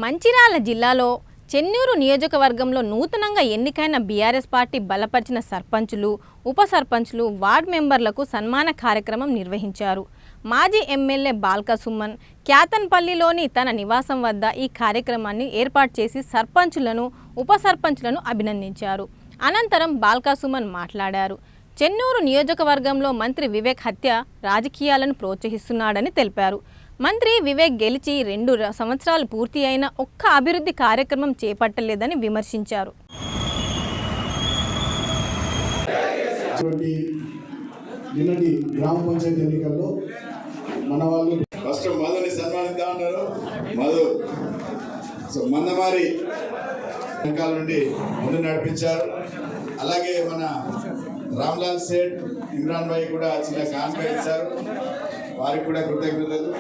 మంచిర్యాల జిల్లాలో చెన్నూరు నియోజకవర్గంలో నూతనంగా ఎన్నికైన బీఆర్ఎస్ పార్టీ బలపరిచిన సర్పంచులు, ఉప సర్పంచులు, వార్డు మెంబర్లకు సన్మాన కార్యక్రమం నిర్వహించారు. మాజీ ఎమ్మెల్యే బాల్క సుమన్ క్యాతన్పల్లిలోని తన నివాసం వద్ద ఈ కార్యక్రమాన్ని ఏర్పాటు చేసి సర్పంచులను, ఉప సర్పంచులను అభినందించారు. అనంతరం బాల్క సుమన్ మాట్లాడారు. చెన్నూరు నియోజకవర్గంలో మంత్రి వివేక్ హత్య రాజకీయాలను ప్రోత్సహిస్తున్నాడని తెలిపారు. మంత్రి వివేక్ గెలిచి 2 సంవత్సరాలు పూర్తి అయిన ఒక్క అభివృద్ధి కార్యక్రమం చేపట్టలేదని విమర్శించారు. నిన్నటి గ్రామ పంచాయతీ ఎన్నికల్లో మన వాళ్ళు ఫస్ట్ మధుని సన్మానిస్తా ఉన్నారు. మధు మందమారి వెనకాల నుండి ముందు నడిపించారు. అలాగే మన రామ్లాల్ సేఠ్, ఇమ్రాన్ భాయ్ కూడా చిన్న కాన్ఫై ఇచ్చారు. వారికి కూడా కృతజ్ఞతలు.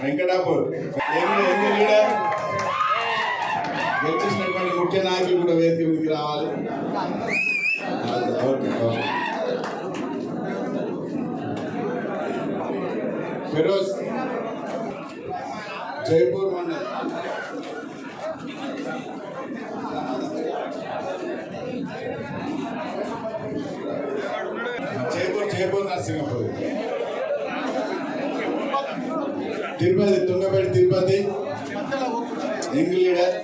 వెంకటాపూర్ లీడర్ గెలిచేసినటువంటి ముఖ్య నాయకులు కూడా వేదిక మీదకి రావాలి. Okay Firoz Jaipur mandal Jaipur Narasimhapur Tirupati Tungapet Tirupati young leader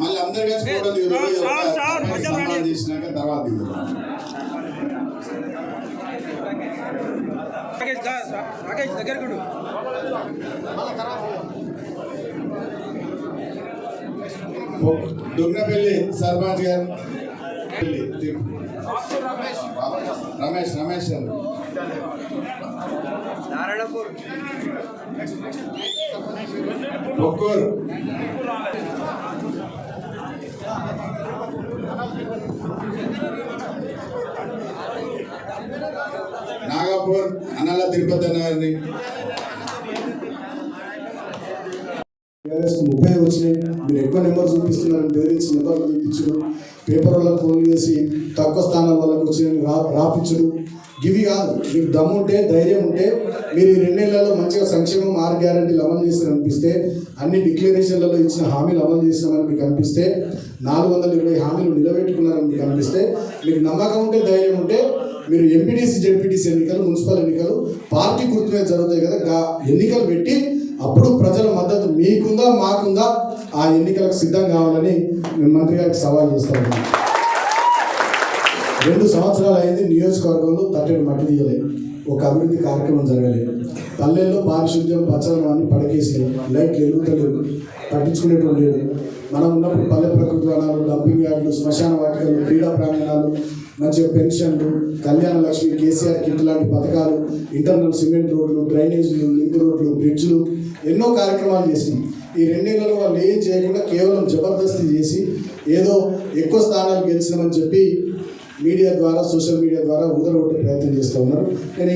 మళ్ళీ అందరు కలిసి ఫోటో చేసినాక తర్వాత దుర్గపల్లి సర్పంచ్ గారు రమేష్ గారు ఒక్కూరు నాగపూర్ అన్నల తిరుపతి అన్నారని 30 వచ్చినాయి. మీరు ఎక్కువ నెంబర్ చూపిస్తున్నారని బెదిరించి నెంబర్లు చూపించడు, పేపర్ వాళ్ళకి ఫోన్ చేసి తక్కువ స్థానం వాళ్ళకి వచ్చిన రాపించడు. ఇవి కాదు. మీకు దమ్ము ఉంటే, ధైర్యం ఉంటే మీరు ఈ 2 నెలల్లో మంచిగా సంక్షేమం 6 గ్యారెంటీలు అమలు చేస్తారని అనిపిస్తే, అన్ని డిక్లరేషన్లలో ఇచ్చిన హామీలు అమలు చేస్తామని మీకు అనిపిస్తే, 420 హామీలు నిలబెట్టుకున్నారని మీకు అనిపిస్తే, మీకు నమ్మకం ఉంటే, ధైర్యం ఉంటే మీరు ఎంపీటీసీ, జెడ్పీటీసీ ఎన్నికలు, మున్సిపల్ ఎన్నికలు పార్టీ గుర్తు మీద జరుగుతాయి కదా, ఎన్నికలు పెట్టి అప్పుడు ప్రజల మద్దతు మీకుందా మాకుందా ఆ ఎన్నికలకు సిద్ధం కావాలని మేము మంత్రి గారికి సవాల్ చేస్తాము. 2 సంవత్సరాలు అయింది. నియోజకవర్గంలో తట్టడి మట్టి తీయలేదు, ఒక అభివృద్ధి కార్యక్రమం జరగలేదు. పల్లెల్లో పారిశుద్ధ్యం, పచ్చదనం అన్ని పడకేసినాయి. లైట్లు ఎలుగుతలేవు, పట్టించుకునేటువంటి లేదు. మనం ఉన్నప్పుడు పల్లె ప్రకృతి వనాలు, డంపింగ్ యార్డులు, శ్మశాన వాటికలు, క్రీడా ప్రాంగణాలు, మంచిగా పెన్షన్లు, కళ్యాణ లక్ష్మి, కేసీఆర్ కిట్ లాంటి పథకాలు, ఇంటర్నల్ సిమెంట్ రోడ్లు, డ్రైనేజీలు, లింక్ రోడ్లు, బ్రిడ్జ్లు, ఎన్నో కార్యక్రమాలు చేసినాం. ఈ 2 నెలల్లో వాళ్ళు ఏం చేయకుండా కేవలం జబర్దస్తి చేసి ఏదో ఎక్కువ స్థానాలు గెలిచినామని చెప్పి మీడియా ద్వారా, సోషల్ మీడియా ద్వారా ఊదరగొట్టే ప్రయత్నం చేస్తూ ఉన్నారు. నేను